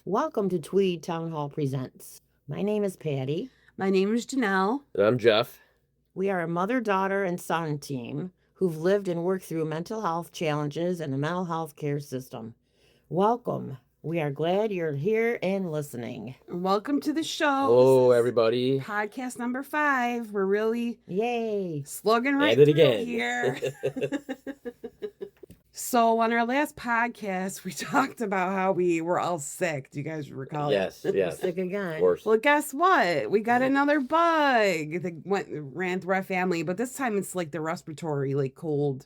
Welcome to Tweed Townhall Presents. My name is Patty. My name is Janelle. And I'm Jeff. We are a mother, daughter, and son team who've lived and worked through mental health challenges in the mental health care system. Welcome. We are glad you're here and listening. Welcome to the show. Hello, everybody. Podcast number 5. We're really slugging right At it through again. here. So on our last podcast, we talked about how we were all sick. Do you guys recall? Yes. Sick again. Of course. Well, guess what? We got another bug that ran through our family, but this time it's like the respiratory, like cold.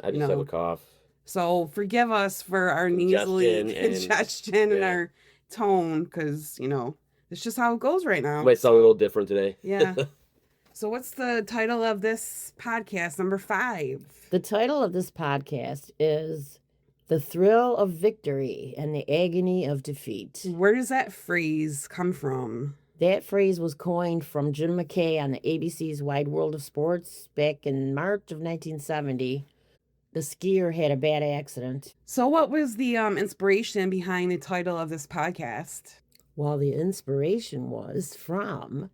I just have a cough. So forgive us for our nasally congestion and our tone, because, it's just how it goes right now. Might sound a little different today. Yeah. So what's the title of this podcast, number 5? The title of this podcast is The Thrill of Victory and the Agony of Defeat. Where does that phrase come from? That phrase was coined from Jim McKay on the ABC's Wide World of Sports back in March of 1970. The skier had a bad accident. So what was the inspiration behind the title of this podcast? Well, the inspiration was from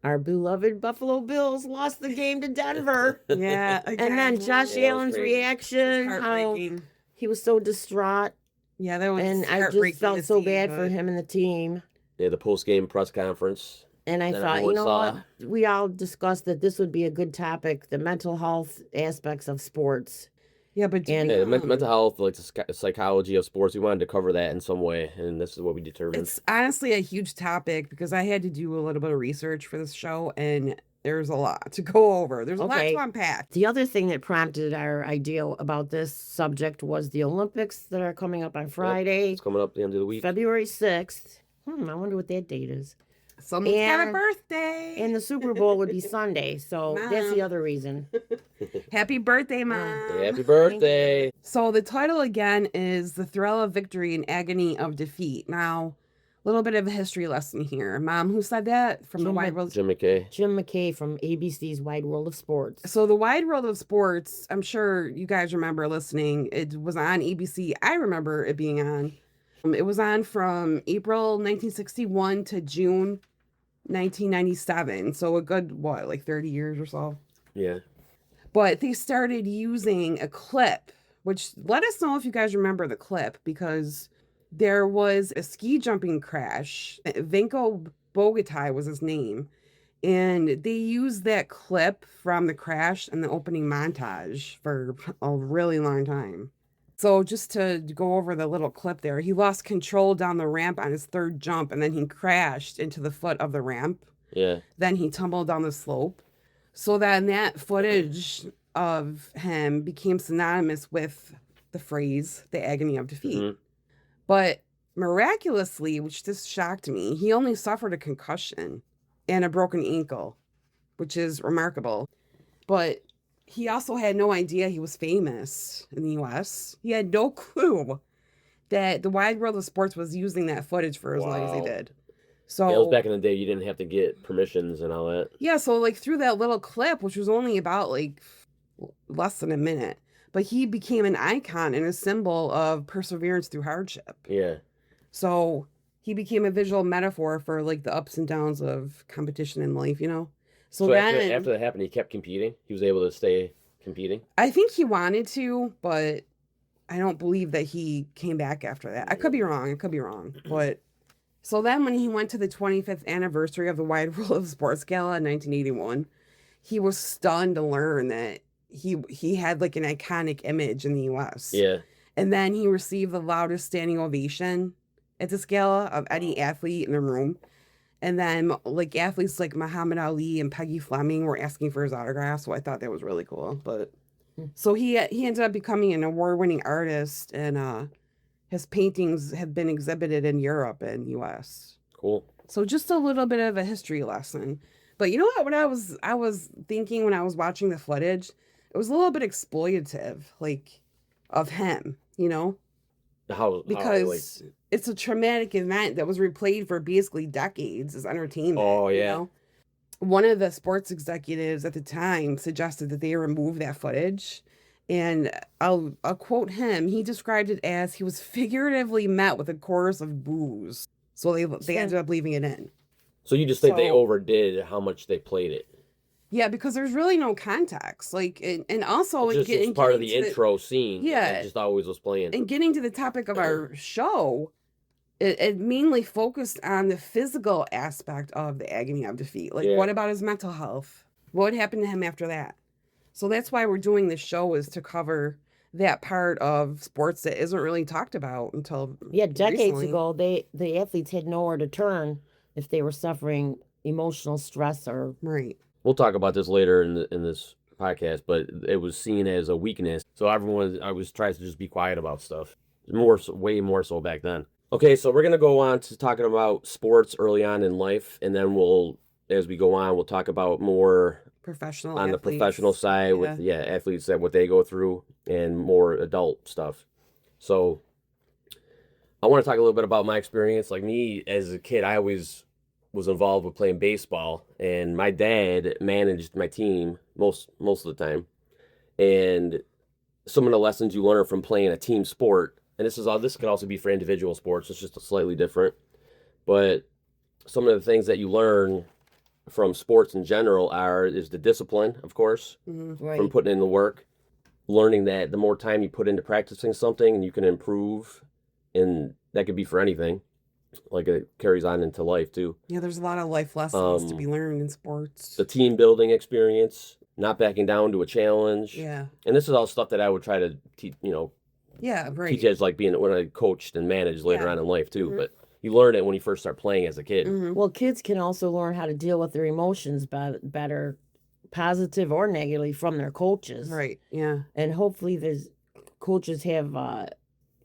our beloved Buffalo Bills lost the game to Denver. Yeah. And then Josh Allen's reaction, how he was so distraught. Yeah, that was and I just felt so bad for him and the team. Yeah, the post-game press conference. And I thought, what? We all discussed that this would be a good topic, the mental health aspects of sports. Yeah, but mental health, like the psychology of sports, we wanted to cover that in some way, and this is what we determined. It's honestly a huge topic because I had to do a little bit of research for this show, and there's a lot to go over. There's a lot to unpack. The other thing that prompted our idea about this subject was the Olympics that are coming up on Friday. Yep, it's coming up at the end of the week. February 6th. I wonder what that date is. Someone's got a birthday. And the Super Bowl would be Sunday, so Mom. That's the other reason. Happy birthday, Mom. Happy birthday. So the title again is The Thrill of Victory and Agony of Defeat. Now, a little bit of a history lesson here. Mom, who said that? From the Wide World? Jim McKay. Jim McKay from ABC's Wide World of Sports. So the Wide World of Sports, I'm sure you guys remember listening. It was on ABC. I remember it being on. It was on from April 1961 to June 1997. So a good, 30 years or so? Yeah. But they started using a clip, which let us know if you guys remember the clip, because there was a ski jumping crash. Vinko Bogataj was his name. And they used that clip from the crash in the opening montage for a really long time. So just to go over the little clip there, he lost control down the ramp on his third jump, and then he crashed into the foot of the ramp. Yeah. Then he tumbled down the slope. So then that footage of him became synonymous with the phrase, the agony of defeat. Mm-hmm. But miraculously, which just shocked me, he only suffered a concussion and a broken ankle, which is remarkable. But he also had no idea he was famous in the U.S. He had no clue that the Wide World of Sports was using that footage for as long as they did. So it was back in the day. You didn't have to get permissions and all that. Yeah, so through that little clip, which was only about less than a minute, but he became an icon and a symbol of perseverance through hardship. Yeah. So he became a visual metaphor for the ups and downs of competition in life, So then, after that happened, he kept competing. He was able to stay competing. I think he wanted to, but I don't believe that he came back after that. I could be wrong. But so then when he went to the 25th anniversary of the Wide World of Sports Gala in 1981, he was stunned to learn that he had an iconic image in the U.S. Yeah. And then he received the loudest standing ovation at this gala of any athlete in the room. And then, athletes like Muhammad Ali and Peggy Fleming were asking for his autograph, so I thought that was really cool. But so he ended up becoming an award-winning artist, and his paintings have been exhibited in Europe and U.S. Cool. So just a little bit of a history lesson. But you know what? When I was thinking when I was watching the footage, it was a little bit exploitative, of him, because it's a traumatic event that was replayed for basically decades as entertainment. Oh, yeah. One of the sports executives at the time suggested that they remove that footage And I'll quote him. He described it as he was figuratively met with a chorus of boos. So they ended up leaving it in. So you just think they So- overdid how much they played it? Yeah, because there's really no context. Like, and also It's just part of the intro scene. Yeah. It just always was playing. And getting to the topic of our show, it mainly focused on the physical aspect of the agony of defeat. Like, Yeah. what about his mental health? What happened to him after that? So that's why we're doing this show, is to cover that part of sports that isn't really talked about until decades recently. ago, the athletes had nowhere to turn if they were suffering emotional stress or Right. We'll talk about this later in this podcast, but it was seen as a weakness. So everyone always tries to just be quiet about stuff. Way more so back then. Okay, so we're going to go on to talking about sports early on in life, and then as we go on, we'll talk about more Professional on athletes. the professional side with athletes, that what they go through, and more adult stuff. So I want to talk a little bit about my experience. Like me as a kid, I always was involved with playing baseball, and my dad managed my team most of the time. And some of the lessons you learn from playing a team sport, and this could also be for individual sports, it's just slightly different, but some of the things that you learn from sports in general is the discipline, of course, right. from putting in the work, learning that the more time you put into practicing something, and you can improve, and that could be for anything. Like, it carries on into life too. Yeah, there's a lot of life lessons to be learned in sports. The team building experience, not backing down to a challenge. Yeah. And this is all stuff that I would try to teach, Yeah, right. teach as like when I coached and managed later Yeah. on in life too. Mhm. But you learn it when you first start playing as a kid. Mhm. Well, kids can also learn how to deal with their emotions better, positive or negatively, from their coaches. Right. Yeah. And hopefully these coaches have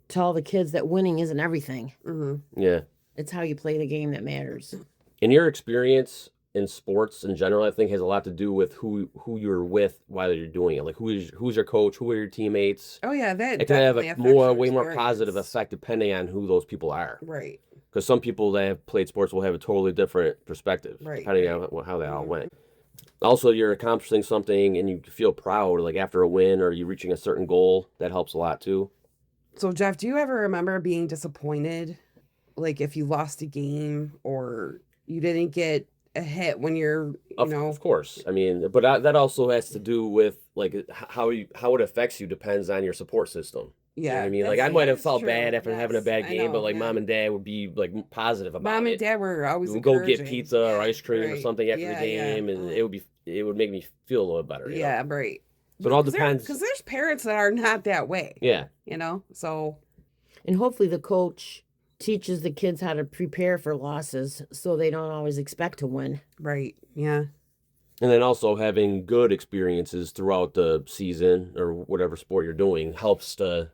tell the kids that winning isn't everything. Mm-hmm. Yeah. It's how you play the game that matters. And your experience in sports in general, I think, has a lot to do with who you're with while you're doing it. Like, who's your coach, who are your teammates. Oh yeah, that It can have definitely a affects your way more positive experience. effect depending on who those people are. Right. Because some people that have played sports will have a totally different perspective, Right, depending right. on how that all Mhm. went. Also, you're accomplishing something and you feel proud, like after a win or you reaching a certain goal. That helps a lot too. So Jeff, do you ever remember being disappointed, like if you lost a game or you didn't get a hit when you're, Of course. I mean, but that also has to do with like how it affects you depends on your support system. You know what I mean, like I might have felt bad after having a bad game, but like mom and dad would be like positive about it. Mom and dad were always We would go get encouraging. pizza or Yeah, ice cream or right. something after Yeah, the yeah. game, and it would make me feel a little better. you know? Yeah, right. So it all depends. Because there's parents that are not that way. Yeah. So And hopefully the coach teaches the kids how to prepare for losses so they don't always expect to win. right. Yeah. And then also having good experiences throughout the season or whatever sport you're doing helps to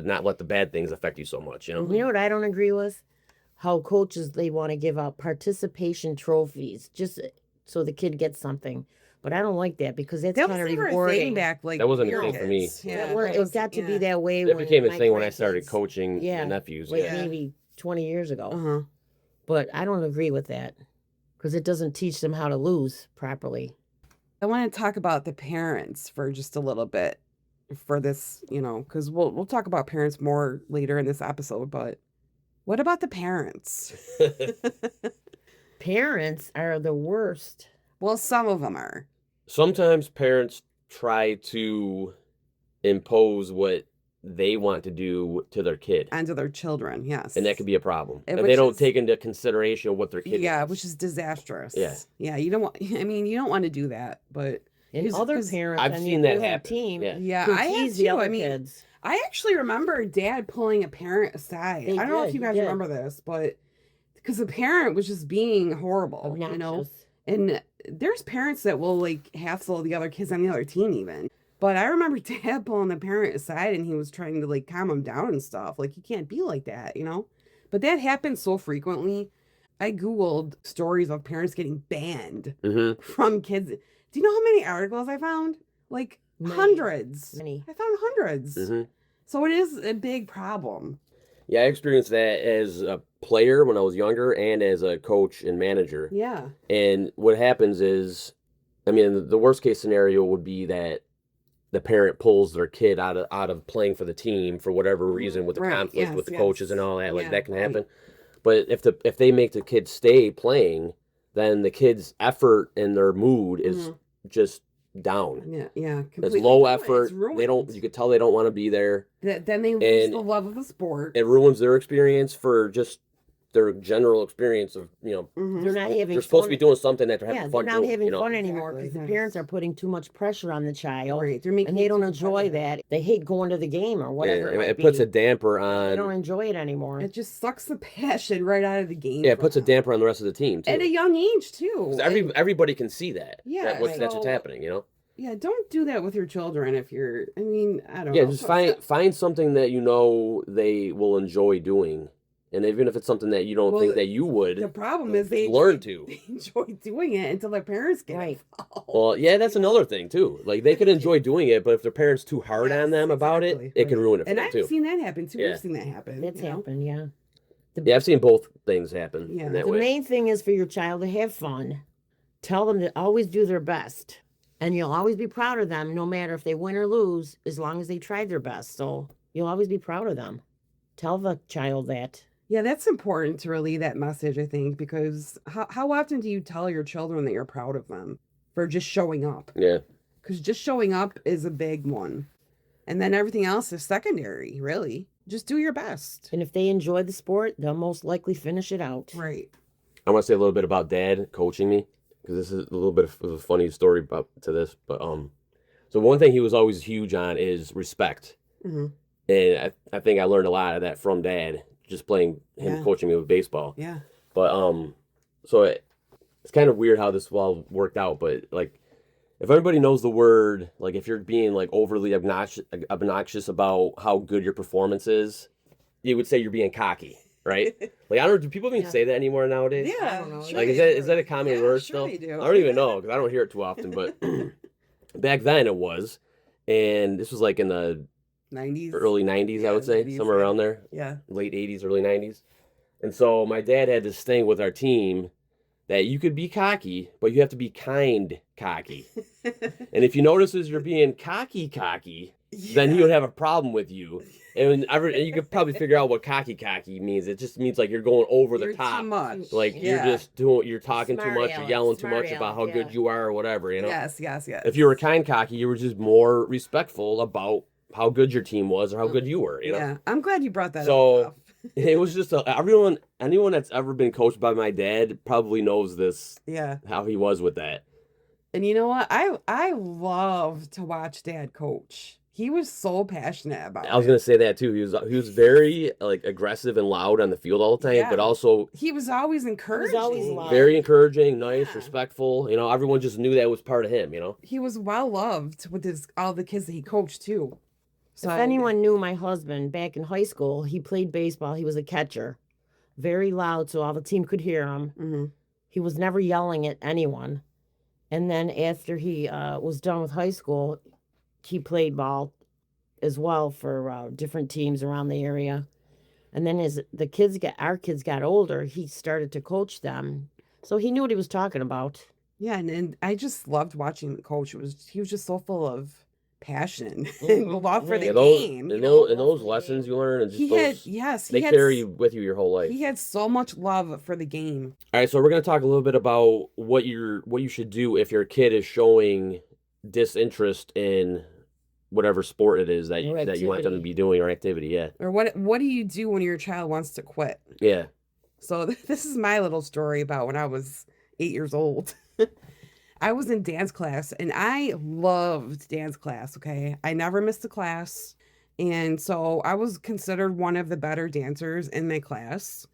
not let the bad things affect you so much, You know what I don't agree with? How coaches, they want to give out participation trophies just so the kid gets something. But I don't like that because that's That kind was of never a thing rewarding. back like That wasn't a your thing for me. kids. Yeah. It got to be that way It when became a my thing when I started grandkids- coaching Yeah. my nephews. Like Yeah. maybe 20 years ago. Uh-huh. But I don't agree with that because it doesn't teach them how to lose properly. I want to talk about the parents for just a little bit for this, because we'll talk about parents more later in this episode, but what about the parents? Parents are the worst. Well, some of them are. Sometimes parents try to impose what they want to do to their kid, And to their children, yes. and that could be a problem. And If which they don't is- take into consideration what their kid Yeah, wants. which is disastrous. Yeah. Yeah, you don't want, you don't want to do that, but And 'Cause- other 'cause parents I've on seen your that happen. team Yeah. yeah, who I have tease the too. other I mean, kids. I actually remember Dad pulling a parent aside. They I don't know if did, you he guys did. remember this, but because the parent was just being horrible, Obnoxious. And there's parents that will like hassle the other kids on the other team even. But I remember Dad pulling the parent aside and he was trying to like calm him down and stuff. Like, you can't be like that, But that happens so frequently. I Googled stories of parents getting banned Mm-hmm. from kids. Do you know how many articles I found? Like Many. hundreds. Many. I found hundreds. Mm-hmm. So it is a big problem. Yeah, I experienced that as a player when I was younger and as a coach and manager. Yeah. And what happens is, I mean, the worst case scenario would be that the parent pulls their kid out of playing for the team for whatever reason, with the conflict with the coaches and all that. Like that can happen. But if they make the kid stay playing, then the kid's effort and their mood is just down. It's low effort. They don't. You could tell they don't want to be there. Then they lose the love of the sport. It ruins their experience for just their general experience of, they're not having. They're supposed to be doing something that they're having fun. They're not having fun anymore because the parents are putting too much pressure on the child, right? And they don't enjoy that. They hate going to the game or whatever. It puts a damper on. They don't enjoy it anymore. It just sucks the passion right out of the game. Yeah, it puts a damper on the rest of the team too. At a young age too. Everybody can see that. Yeah, that's what's happening. Yeah, don't do that with your children if you're. I mean, I don't know. Yeah, just find something that they will enjoy doing. And even if it's something that you don't think that you would, the problem is they enjoy doing it until their parents get involved. Well, yeah, that's another thing too. Like they could enjoy doing it, but if their parents too hard on them about it, it can ruin it for them too. And I've seen that happen too. I've seen that happen. It's happened, yeah. I've seen both things happen. Yeah. The main thing is for your child to have fun. Tell them to always do their best, and you'll always be proud of them, no matter if they win or lose, as long as they tried their best. So you'll always be proud of them. Tell the child that. Yeah, that's important to relay that message, I think, because how often do you tell your children that you're proud of them for just showing up? Yeah. Because just showing up is a big one. And then everything else is secondary, really. Just do your best. And if they enjoy the sport, they'll most likely finish it out. Right. I want to say a little bit about Dad coaching me, because this is a little bit of a funny story to this. But so one thing he was always huge on is respect. Mm-hmm. And I think I learned a lot of that from Dad. Just playing him coaching me with baseball. Yeah. But so it's kind of weird how this all worked out. But like, if everybody knows the word, like if you're being like overly obnoxious about how good your performance is, you would say you're being cocky, right? Like I don't. Do people even say that anymore nowadays? Yeah. I don't know. Like is that a common word still? They do. I don't even know because I don't hear it too often. But back then it was, and this was like in the 90s, early 90s, I would say, 90s, somewhere around there. Yeah. Late 80s, early 90s. And so my dad had this thing with our team that you could be cocky, but you have to be kind cocky. And if he notices you're being cocky, then he would have a problem with you. And you could probably figure out what cocky means. It just means like you're going over the top. Too much. Like you're talking too much, you're yelling too much about how good you are or whatever, Yes. If you were kind cocky, you were just more respectful about how good your team was or how good you were, Yeah, I'm glad you brought that up. So it was just anyone that's ever been coached by my dad probably knows this. Yeah, how he was with that. And you know what? I love to watch Dad coach. He was so passionate about it. I was gonna say that too. He was very like aggressive and loud on the field all the time, but also he was always encouraging. He was always loud. Very encouraging, nice, respectful. Everyone just knew that was part of him. He was well loved with all the kids that he coached too. So if anyone knew my husband back in high school, he played baseball. He was a catcher, very loud, so all the team could hear him. Mm-hmm. He was never yelling at anyone. And then after he was done with high school, he played ball as well for different teams around the area. And then as our kids got older, he started to coach them. So he knew what he was talking about. Yeah, and I just loved watching him coach. He was just so full of passion and love for the game. And those lessons you learn, and just they carry you with you your whole life. He had so much love for the game. All right, so we're going to talk a little bit about what you should do if your kid is showing disinterest in whatever sport it is that you want them to be doing or activity. Yeah. Or what do you do when your child wants to quit? Yeah. So this is my little story about when I was 8 years old. I was in dance class and I loved dance class, okay? I never missed a class. And so I was considered one of the better dancers in my class.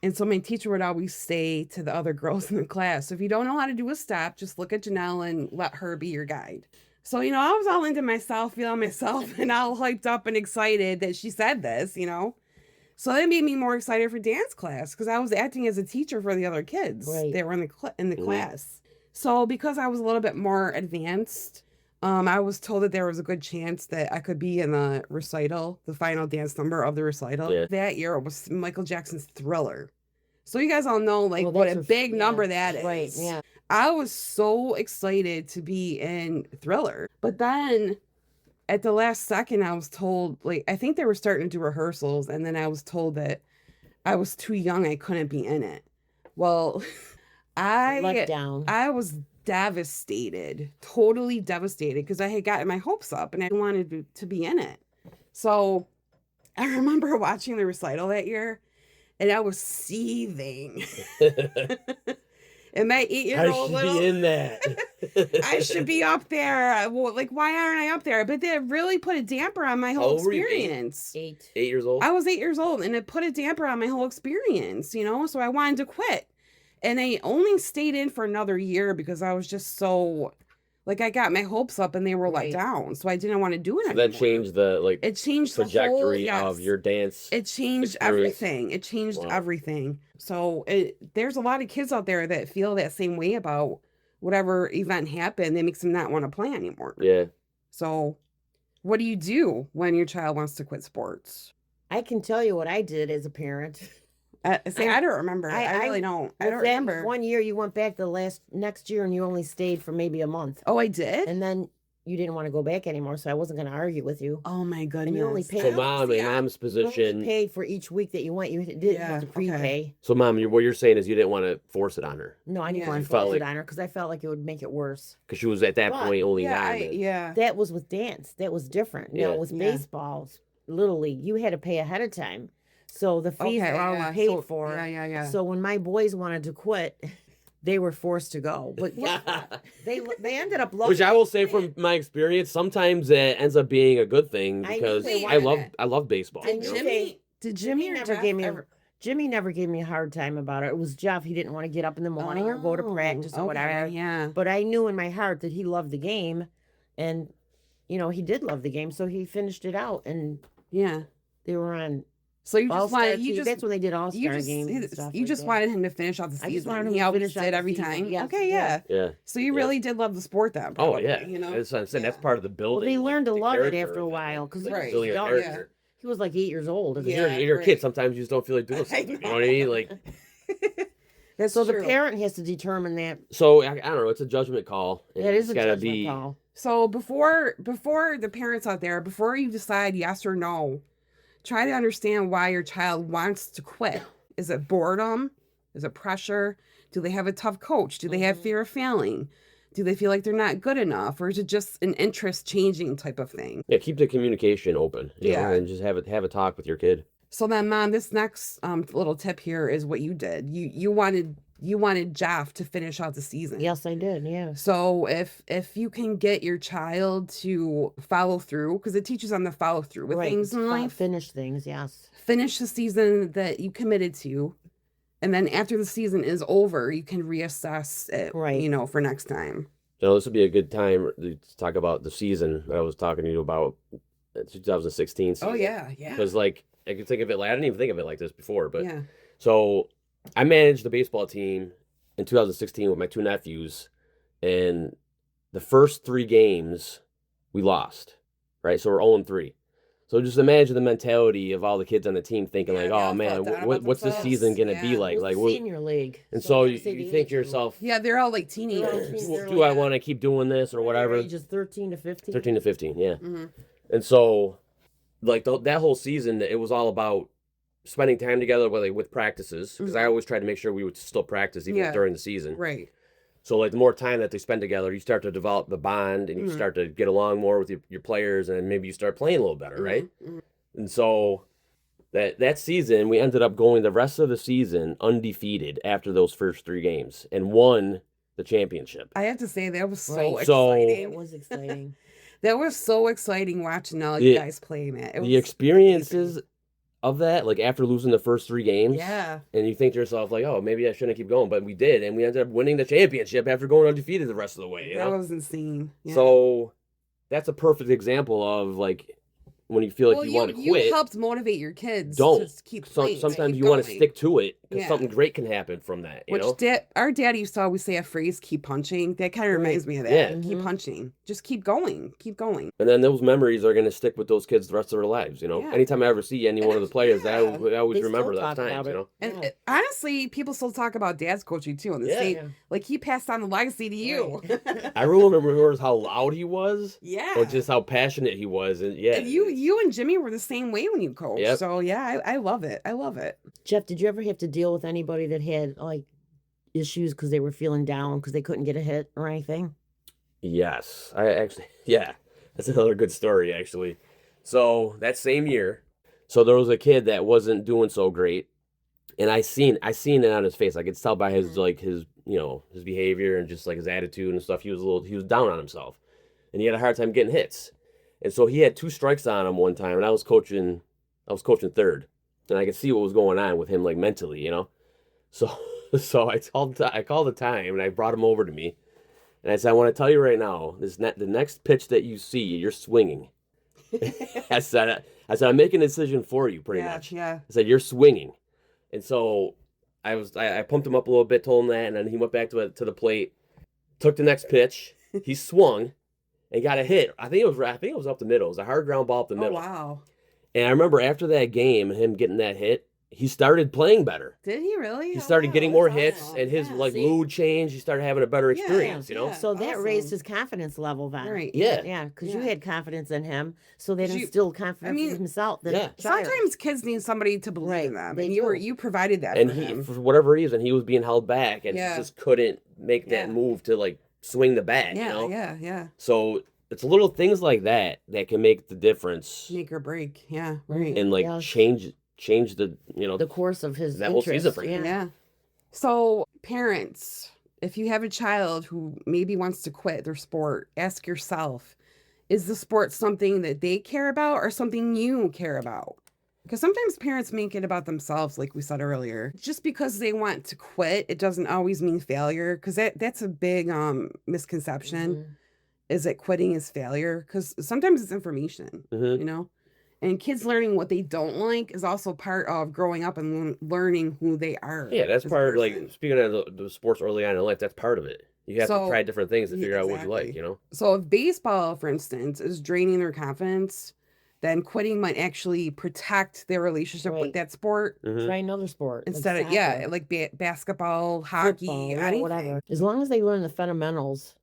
And so my teacher would always say to the other girls in the class, so if you don't know how to do a step, just look at Janelle and let her be your guide. So, I was all into myself, feeling myself, and all hyped up and excited that she said this, So that made me more excited for dance class because I was acting as a teacher for the other kids that were in the class. So because I was a little bit more advanced, I was told that there was a good chance that I could be in the recital, the final dance number of the recital. Yeah. That year it was Michael Jackson's Thriller. So you guys all know what a big number that is. Right, yeah. I was so excited to be in Thriller. But then at the last second, I was told, like, I think they were starting to do rehearsals, and then I was told that I was too young. I couldn't be in it. Well, Let down. I was devastated, totally devastated, because I had gotten my hopes up and I wanted to be in it. So I remember watching the recital that year, and I was seething. And my 8-year-old I should be in that. I should be up there. Well, like, why aren't I up there? But that really put a damper on my whole old were you? experience. 8. 8 years old? I was 8 years old, and it put a damper on my whole experience, you know? So I wanted to quit. And I only stayed in for another year because I was just so, like, I got my hopes up and they were let Right. down. So I didn't want to do it So anymore. that changed the, like, It changed trajectory the whole, of your dance. It changed experience. everything. It changed Wow. everything. So there's a lot of kids out there that feel that same way about whatever event happened that makes them not want to play anymore. Yeah. So what do you do when your child wants to quit sports? I can tell you what I did as a parent. I don't remember. I really don't. I don't With that remember. 1 year you went back next year and you only stayed for maybe a month. Oh, I did? And then you didn't want to go back anymore, so I wasn't going to argue with you. Oh my goodness. And you only paid. So mom, in mom's You only position. paid for each week that you went. You didn't Yeah, have to okay. prepay. So mom, what you're saying is you didn't want to force it on her No, I didn't Yeah. want You to felt force it like- on her because I felt like it would make it worse. because she was at that But- point only Yeah, 9. yeah. That was with dance. That was different. Yeah. Now with Yeah. baseball, Little League, you had to pay ahead of time. So the fees Okay, were already yeah. paid So- for. Yeah. So when my boys wanted to quit, they were forced to go. But they ended up loving Which I will say from my experience, sometimes it ends up being a good thing I knew because they I love wanted it. baseball. I you knew know? Did Jimmy Jimmy or never Jeff gave me ever? Jimmy never gave me a hard time about it. It was Jeff. He didn't want to get up in the morning or go to practice or whatever. Yeah. But I knew in my heart that he loved the game, and he did love the game. So he finished it out, and Yeah. they were on So you just All-Star wanted TV. That's when they did All you Star just games. And stuff you like just that. wanted him to finish off the season. I just wanted him He to always finish out did the every season. time. Yes, Okay, yeah. yeah. Yeah. So you Yeah. really did love the sport then. Oh Probably, yeah. You know. That's what I'm saying. That's part of the Well, building. they learned to the love it character after a of while because Right. he building was a young. character. He was like 8 years old. If Yeah. you're a right. kid, sometimes you just don't feel like doing I something. You know. know what I mean? Like, That's So true. the parent has to determine that. so I don't know. It's a judgment call. and That is it's a gotta judgment be. call. So before the parents out there, before you decide yes or no, try to understand why your child wants to quit. Is it boredom? Is it pressure? Do they have a tough coach? Do they have fear of failing? Do they feel like they're not good enough? Or is it just an interest changing type of thing? Yeah, keep the communication open. You know, Yeah. and just have a talk with your kid. So then, Mom, this next little tip here is what you did. You wanted Jeff to finish out the season. Yes, I did. Yeah. So if you can get your child to follow through, because it teaches them to follow through with things in life, Finish things. Yes. finish the season that you committed to, and then after the season is over, you can reassess it, Right. for next time. So this would be a good time to talk about the season that I was talking to you about, 2016 season. Oh yeah. Because like I could think of it like I didn't even think of it like this before, but Yeah. so I managed the baseball team in 2016 with my 2 nephews, and the first 3 games we lost, right? So we're 0-3. So just imagine the mentality of all the kids on the team thinking Yeah, like, they all oh man, felt down what, about what's this themselves. season gonna be Yeah. like? It was Like, the what, senior league. and so I you, say the you age think to group. yourself, Yeah, they're all like They're all teenagers. teen- do I want to keep doing this or Their whatever? Ages 13 to 15. 13 to 15, yeah. Mhm. And so, like that whole season, it was all about spending time together with practices, because I always tried to make sure we would still practice even Yeah. during the season. Right. So like the more time that they spend together, you start to develop the bond, and you Mhm. start to get along more with your players, and maybe you start playing a little better, right? Mhm. And so that season, we ended up going the rest of the season undefeated after those first 3 games and won the championship. I have to say that was so Right. So- It exciting. was exciting. That was so exciting watching all The- you guys play, man. It The was experiences of that, like after losing the first 3 games, Yeah. and you think to yourself like, oh, maybe I shouldn't keep going, but we did, and we ended up winning the championship after going undefeated the rest of the way. You That know? was insane. Yeah. So that's a perfect example of like when you feel like you want to quit, you helped motivate your kids don't. to keep playing. Sometimes keep you want to going. stick to it because Yeah. something great can happen from that. You Which know? our dad used to always say a phrase, keep punching. That kind of reminds me of that. Yeah. Keep punching. Just keep going. Keep going. And then those memories are going to stick with those kids the rest of their lives. You know, Yeah. anytime I ever see any one of the players, I always They remember still those talk times. about You it. know, And honestly, people still talk about dad's coaching too. And the Yeah. same, Yeah. like he passed on the legacy to you. I remember how loud he was, Yeah. or just how passionate he was, and yeah, And you and Jimmy were the same way when you coached. Yep. So yeah, I love it. I love it. Jeff, did you ever have to deal with anybody that had like issues because they were feeling down because they couldn't get a hit or anything? Yes, I actually, yeah, that's another good story actually. So that same year, so there was a kid that wasn't doing so great, and I seen it on his face. I could tell by his his his behavior and just like his attitude and stuff. He was down on himself, and he had a hard time getting hits. And so he had 2 strikes on him one time, and I was coaching third, and I could see what was going on with him like mentally, you know. So I called the time, and I brought him over to me, and I said, I want to tell you right now, the next pitch that you see, you're swinging. I said I'm making a decision for you, pretty much. Yeah. I said you're swinging, and so I pumped him up a little bit, told him that, and then he went back to the plate, took the next pitch, he swung, and got a hit. I think it was up the middle. It was a hard ground ball up the middle. Oh wow. And I remember after that game, him getting that hit, he started playing better. Did he really? He started getting more hits, and his see? mood changed. He started having a better Yeah, experience, you know. yeah. So that Awesome. raised his confidence level then. Right. Yeah. Yeah, because you Yeah. had confidence in him, so that 'Cause you- instilled confidence I mean, in himself. That Yeah. child. Sometimes kids need somebody to believe Right, in them, they and do. you provided that And for him. for whatever reason, he was being held back, and Yeah. he just couldn't make that Yeah. move to like swing the bat, Yeah, you know. yeah. So it's little things like that that can make the difference Make or break. Yeah, right. and like Yeah. change the the course of his That whole season interest. for you. Yeah. Yeah. So, parents, if you have a child who maybe wants to quit their sport, ask yourself, is the sport something that they care about or something you care about? Because sometimes parents make it about themselves, like we said earlier. Just because they want to quit, it doesn't always mean failure. Because that's a big misconception, Mhm. is that quitting is failure. Because sometimes it's information, Mhm. you know? And kids learning what they don't like is also part of growing up and learning who they are. Yeah, that's as a part of person. like speaking of the sports early on in life. That's part of it. You have to So- try different things to Yeah, figure out what you like. exactly. You know. So if baseball, for instance, is draining their confidence, then quitting might actually protect their relationship with Right. that sport Mhm. Try another sport like instead of soccer, like basketball, hockey, football, yeah, anything. whatever. As long as they learn the fundamentals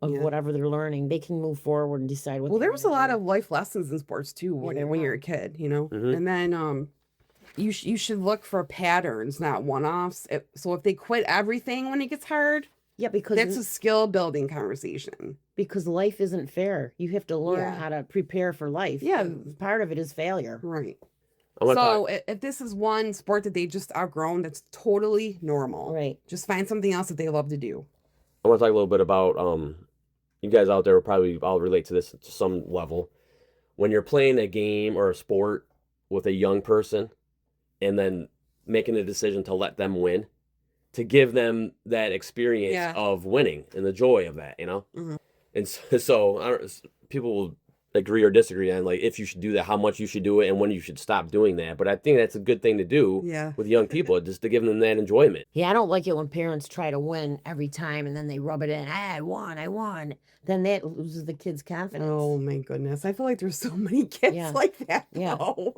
of Yeah. whatever they're learning, they can move forward and decide what. Well, they there was a wanna lot do. of life lessons in sports too when you're a kid, you know. Mhm. And then you should look for patterns, not one-offs. So if they quit everything when it gets hard, Yeah, because that's a skill building conversation. because life isn't fair. You have to learn Yeah. how to prepare for life. Yeah. And part of it is failure. Right. I want to So talk. if this is one sport that they just outgrown, that's totally normal. Right. Just find something else that they love to do. I want to talk a little bit about you guys out there will probably all relate to this to some level. When you're playing a game or a sport with a young person, and then making a decision to let them win, to give them that experience Yeah. of winning and the joy of that, you know. Mhm. And so I don't, people will agree or disagree on like if you should do that, how much you should do it, and when you should stop doing that. But I think that's a good thing to do Yeah. with young people, just to give them that enjoyment. Yeah, I don't like it when parents try to win every time and then they rub it in. Ah, I won. Then that loses the kid's confidence. Oh my goodness. I feel like there's so many kids Yeah. like that. Yeah. Though.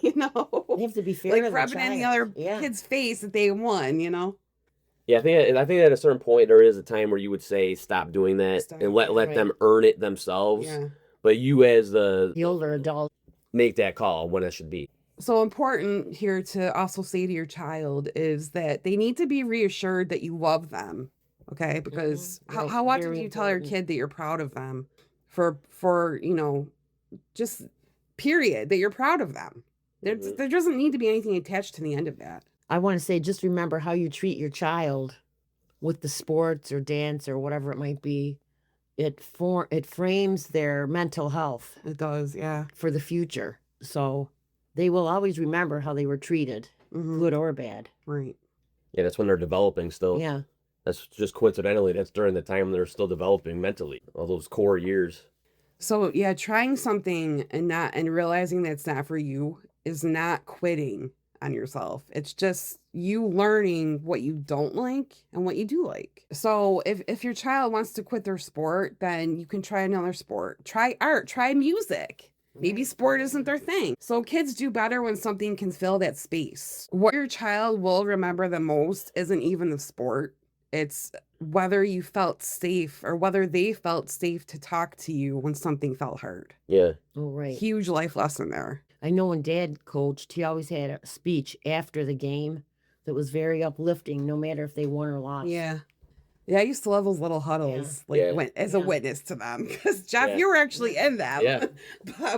You know? They have to be fair Like to the rubbing in the child. other Yeah. kid's face that they won, you know? Yeah, I think at a certain point there is a time where you would say stop doing that Stop, and let right. them earn it themselves. Yeah. But you as the The older adult. make that call when it should be. So important here to also say to your child is that they need to be reassured that you love them. Okay? Because Mhm. Right, how often very do you tell your important. kid that you're proud of them for just period, that you're proud of them? Mhm. There doesn't need to be anything attached to the end of that. I want to say just remember how you treat your child with the sports or dance or whatever it might be. It frames their mental health It does, yeah. for the future. So they will always remember how they were treated, Mhm. good or bad. Right. Yeah, that's when they're developing still. Yeah. That's just coincidentally, that's during the time they're still developing mentally, all those core years. So yeah, trying something and realizing that it's not for you is not quitting on yourself. It's just you learning what you don't like and what you do like. So if your child wants to quit their sport, then you can try another sport. Try art, try music. Maybe sport isn't their thing. So kids do better when something can fill that space. What your child will remember the most isn't even the sport. It's whether you felt safe or whether they felt safe to talk to you when something felt hard. Yeah. Oh, right. Huge life lesson there. I know when Dad coached, he always had a speech after the game that was very uplifting, no matter if they won or lost. Yeah. Yeah, I used to love those little huddles, like Yeah. as a witness to them. Because Jeff, Yeah. you were actually in them. Yeah.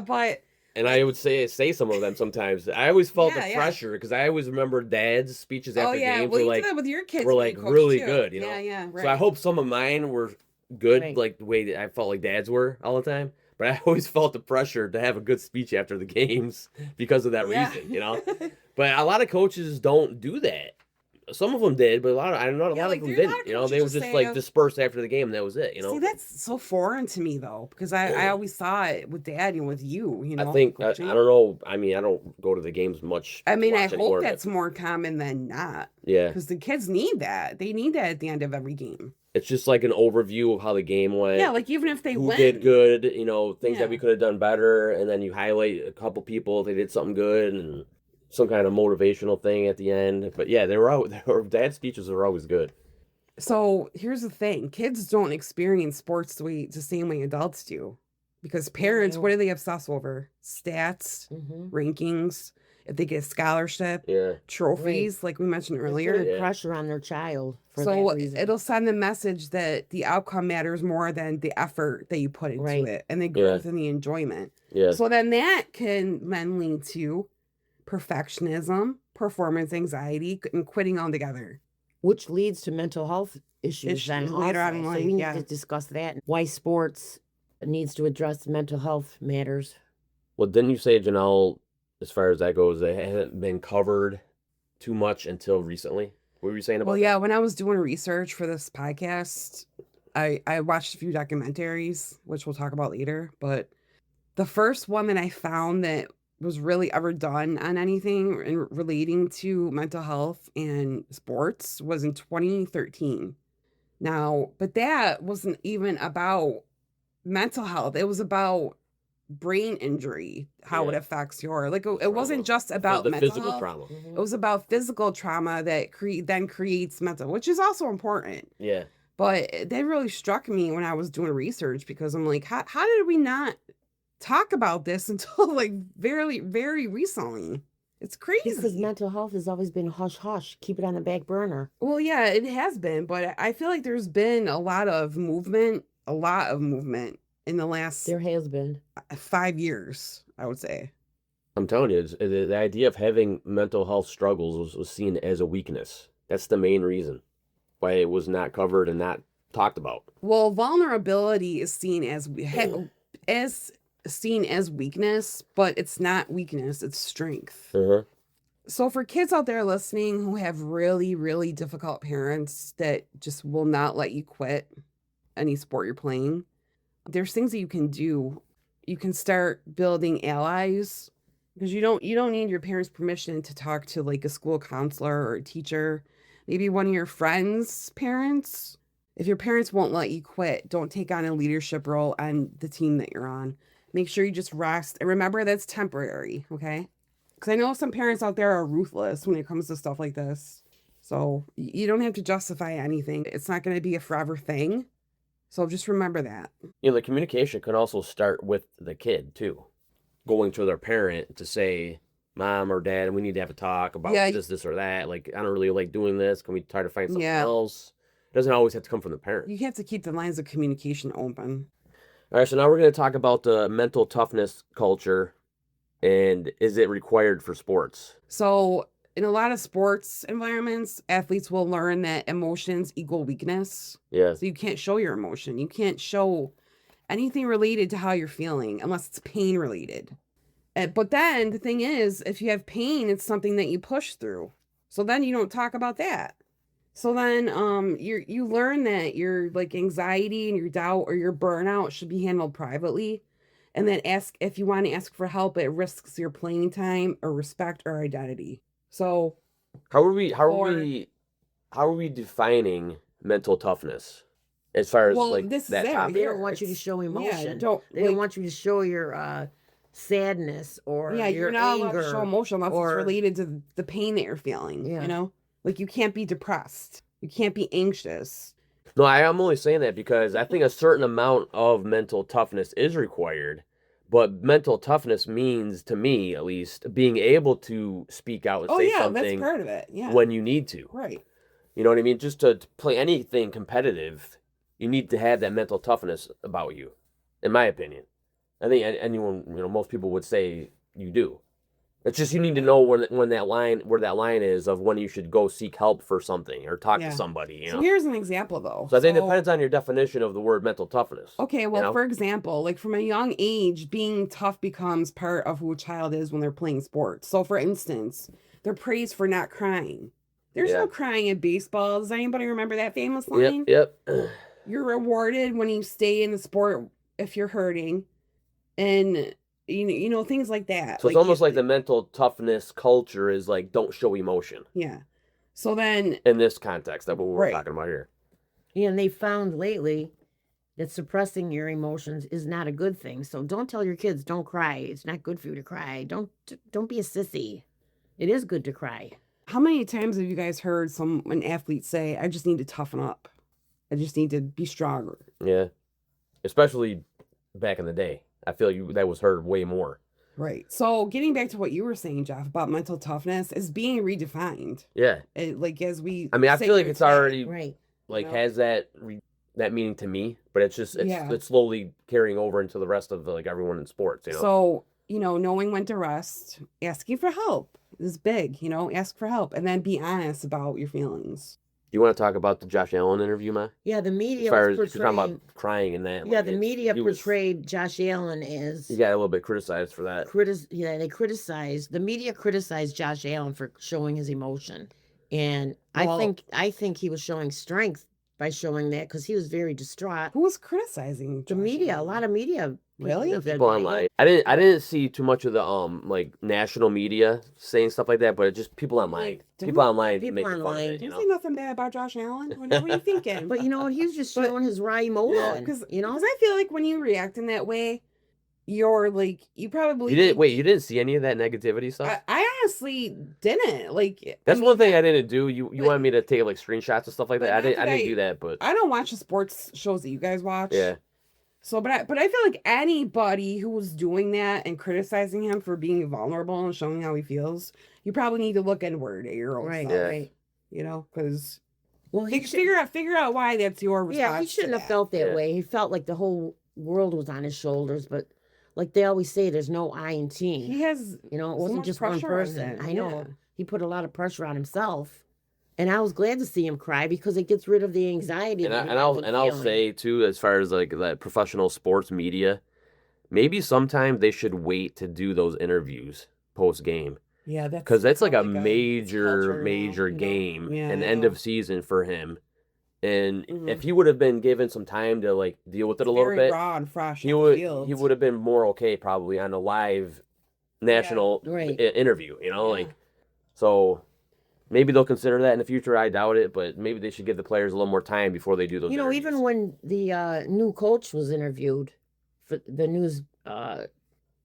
but And I would say some of them sometimes. I always felt Yeah, the yeah. pressure because I always remember Dad's speeches after games well, were you like did that with your kids. were when like you coached, really too. good, you know. Yeah, right. So I hope some of mine were good, Right. like the way that I felt like Dad's were all the time. But I always felt the pressure to have a good speech after the games because of that reason, you know. But a lot of coaches don't do that. Some of them did, but a lot of Yeah, them there's a lot didn't. of You know, they coaches would just just say, like disperse after the game, and that was it. You know. See, that's so foreign to me though, because I always saw it with Dad and with you. You know, I think I coaching. don't know. I mean, I don't go to the games much. I to mean, I watch anymore, hope but- that's more common than not. Yeah. Because the kids need that. They need that at the end of every game. It's just like an overview of how the game went. Yeah, like even if they who win. did good, you know, things Yeah. that we could have done better, and then you highlight a couple people if they did something good and some kind of motivational thing at the end. But yeah, Dad's speeches are always good. So here's the thing: kids don't experience sports the same way adults do, because parents, what do they obsess over? Stats, rankings. If they get a scholarship, Yeah. trophies, like we mentioned They're earlier. putting Yeah. pressure on their child for So that reason. it'll send the message that the outcome matters more than the effort that you put into Right. it and the growth and the enjoyment. Yeah. So then that can then lead to perfectionism, performance anxiety, and quitting altogether. Which leads to mental health issues then Issues later on in also. life, So we need yeah. to discuss that. Why sports needs to address mental health matters. Well, didn't you say, Janelle, as far as that goes, they haven't been covered too much until recently? What were you saying about Well, that? yeah, when I was doing research for this podcast, I watched a few documentaries, which we'll talk about later. But the first one that I found that was really ever done on anything relating to mental health and sports was in 2013. Now, but that wasn't even about mental health. It was about brain injury, how it Yeah. affects your, like, it wasn't just about the mental physical health. trauma. It was about physical trauma that then creates mental, which is also important. Yeah. But that really struck me when I was doing research, because I'm like, how did we not talk about this until like very, very recently? It's crazy. Because mental health has always been hush hush. Keep it on the back burner. Well, yeah, it has been, but I feel like there's been a lot of movement in the last There has been. 5 years, I would say. I'm telling you, the idea of having mental health struggles was seen as a weakness. That's the main reason why it was not covered and not talked about. Well, vulnerability is seen as seen as weakness, but it's not weakness, it's strength. Uh-huh. So for kids out there listening who have really, really difficult parents that just will not let you quit any sport you're playing, there's things that you can do. You can start building allies, because you don't need your parents' permission to talk to like a school counselor or a teacher, maybe one of your friends' parents. If your parents won't let you quit, don't take on a leadership role on the team that you're on. Make sure you just rest. And remember, that's temporary, okay? Because I know some parents out there are ruthless when it comes to stuff like this. So you don't have to justify anything. It's not going to be a forever thing. So just remember that. You know, the communication can also start with the kid, too. Going to their parent to say, Mom or Dad, we need to have a talk about this or that. Like, I don't really like doing this. Can we try to find something else? It doesn't always have to come from the parent. You have to keep the lines of communication open. All right, so now we're going to talk about the mental toughness culture, and is it required for sports? So in a lot of sports environments, athletes will learn that emotions equal weakness. Yes. So you can't show your emotion. You can't show anything related to how you're feeling unless it's pain related. But then the thing is, if you have pain, it's something that you push through. So then you don't talk about that. So then you learn that your like anxiety and your doubt or your burnout should be handled privately. And then ask if you want to ask for help, it risks your playing time or respect or identity. So how are we defining mental toughness as far as well, like this that is it. topic? They don't want you to show emotion. They like, don't want you to show your sadness or your you're not anger allowed to show emotion unless it's related to the pain that you're feeling. Yeah. You know, like you can't be depressed. You can't be anxious. No, I'm only saying that because I think a certain amount of mental toughness is required. But mental toughness means, to me at least, being able to speak out and say something that's part of it. Yeah. when you need to. Right. You know what I mean? Just to play anything competitive, you need to have that mental toughness about you, in my opinion. I think anyone, most people would say you do. It's just you need to know where that line is of when you should go seek help for something or talk to somebody. So here's an example, though. So I think it depends on your definition of the word mental toughness. Okay, well, for example, like from a young age, being tough becomes part of who a child is when they're playing sports. So, for instance, they're praised for not crying. There's no crying in baseball. Does anybody remember that famous line? Yep. You're rewarded when you stay in the sport if you're hurting, and things like that. So it's almost like the mental toughness culture is like, don't show emotion. Yeah. So then, in this context, that's what we're talking about here. Yeah, and they found lately that suppressing your emotions is not a good thing. So don't tell your kids, don't cry. It's not good for you to cry. Don't be a sissy. It is good to cry. How many times have you guys heard an athlete say, I just need to toughen up. I just need to be stronger. Yeah. Especially back in the day. I feel that was heard way more. Right. So getting back to what you were saying, Jeff, about mental toughness is being redefined. Yeah. I feel like it's already has that meaning to me, but it's just it's slowly carrying over into the rest of everyone in sports. So knowing when to rest, asking for help is big. Ask for help and then be honest about your feelings. You want to talk about the Josh Allen interview, Ma? Yeah, the media was portraying... talking about crying and that. Yeah, the media portrayed Josh Allen as... He got a little bit criticized for that. The media criticized Josh Allen for showing his emotion. And I think he was showing strength by showing that because he was very distraught. Who was criticizing the media? A lot of media. Really? People online. I didn't see too much of the national media saying stuff like that, but it's just people online. People online. You say nothing bad about Josh Allen. What are you thinking? But he was just showing his raw emotion. Because I feel like when you react in that way, you're you probably you didn't see any of that negativity stuff. I honestly didn't. That's one thing I didn't do. You wanted me to take screenshots and stuff like that. I didn't do that. But I don't watch the sports shows that you guys watch. Yeah. So, but I feel like anybody who was doing that and criticizing him for being vulnerable and showing how he feels, you probably need to look inward at your own self. Right. Because figure out why that's your response. Yeah, he shouldn't have felt that way. He felt like the whole world was on his shoulders, but like they always say, there's no I in team. He has, it wasn't just one person. I know he put a lot of pressure on himself. And I was glad to see him cry because it gets rid of the anxiety. And I'll say too, as far as that professional sports media, maybe sometime they should wait to do those interviews post game. Yeah, because that's a major game and end of season for him. And if he would have been given some time to deal with it a little bit, raw and fresh, he would have been more okay probably on a live national interview. So. Maybe they'll consider that in the future. I doubt it, but maybe they should give the players a little more time before they do those interviews. Even when the new coach was interviewed for the news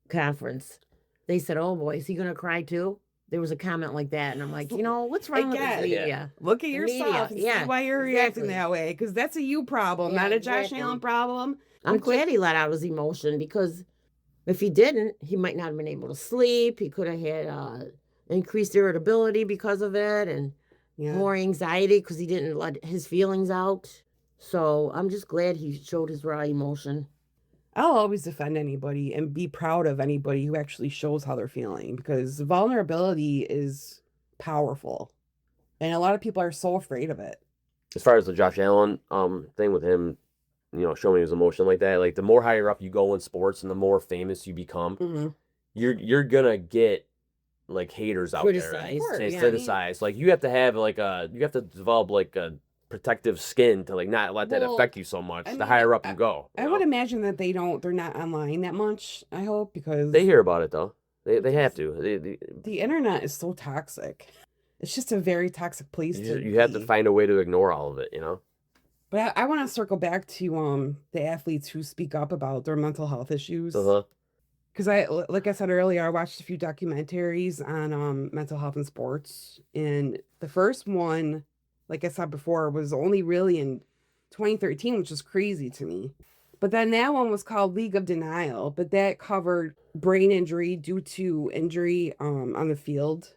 conference, they said, oh, boy, is he going to cry too? There was a comment like that, and I'm like, what's wrong with the media? Yeah. Look at yourself and see why you're reacting that way, because that's a you problem, not a Josh Allen problem. I'm glad he let out his emotion, because if he didn't, he might not have been able to sleep. He could have had... increased irritability because of it and more anxiety because he didn't let his feelings out. So I'm just glad he showed his raw emotion. I'll always defend anybody and be proud of anybody who actually shows how they're feeling, because vulnerability is powerful. And a lot of people are so afraid of it. As far as the Josh Allen thing with him, showing his emotion like that, the more higher up you go in sports and the more famous you become, you're gonna get haters out there, criticized. You have to have you have to develop protective skin to like not let that Well, affect you so much. I the mean, higher up you go, I would imagine that they're not online that much. I hope, because they hear about it though. They have to. the internet is so toxic. It's just a very toxic place You have to find a way to ignore all of it, you know. But I want to circle back to the athletes who speak up about their mental health issues. Because like I said earlier, I watched a few documentaries on mental health in sports, and the first one, like I said before, was only really in 2013, which is crazy to me. But then that one was called League of Denial, but that covered brain injury due to injury on the field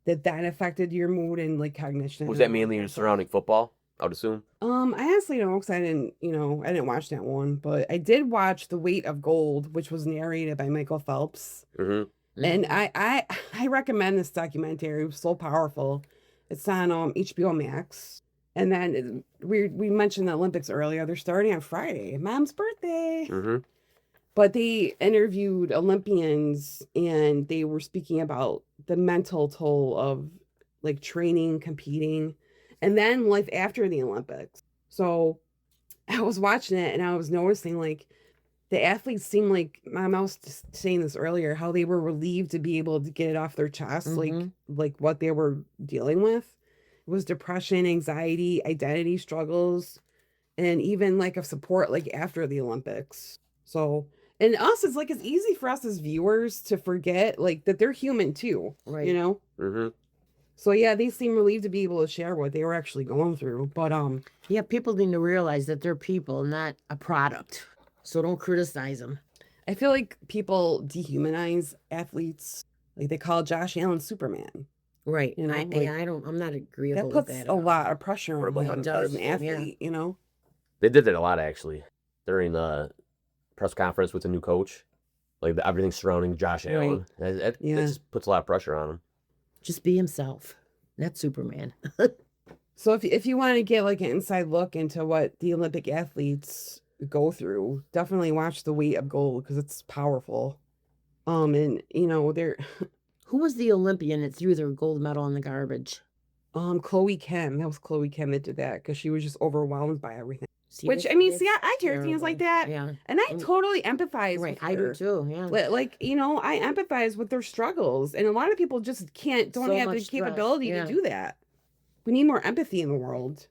that affected your mood and like cognition. Was that mainly surrounding football, I would assume? I honestly don't know, because I didn't watch that one, but I did watch The Weight of Gold, which was narrated by Michael Phelps. And I recommend this documentary. It was so powerful. It's on HBO Max. And then we mentioned the Olympics earlier. They're starting on Friday, Mom's birthday. But they interviewed Olympians, and they were speaking about the mental toll of like training, competing, and then life after the Olympics. So I was watching it, and I was noticing like the athletes seem like, Mom, I was just saying this earlier, how they were relieved to be able to get it off their chest, like what they were dealing with. It was depression, anxiety, identity struggles, and even like a support like after the Olympics. So, and us, it's like, it's easy for us as viewers to forget like that they're human too, Right. you know? So yeah, they seem relieved to be able to share what they were actually going through. But yeah, people need to realize that they're people, not a product. So don't criticize them. I feel like people dehumanize athletes. Like they call Josh Allen Superman. Right. You know, I'm not agreeable that with puts that. a lot of pressure on It does, an athlete, you know? They did that a lot actually during the press conference with the new coach. Like everything surrounding Josh Allen. It just puts a lot of pressure on him. Just be himself, not Superman. So if you want to get like an inside look into what the Olympic athletes go through, definitely watch The Weight of Gold, because it's powerful. And you know, they're Who was the Olympian that threw their gold medal in the garbage? Chloe Kim. That was Chloe Kim that did that, because she was just overwhelmed by everything. See, Which, I mean, I hear things like that. Yeah. And I totally empathize with her. I do too, yeah. Like, you know, I empathize with their struggles. And a lot of people just don't have the capability to do that. We need more empathy in the world.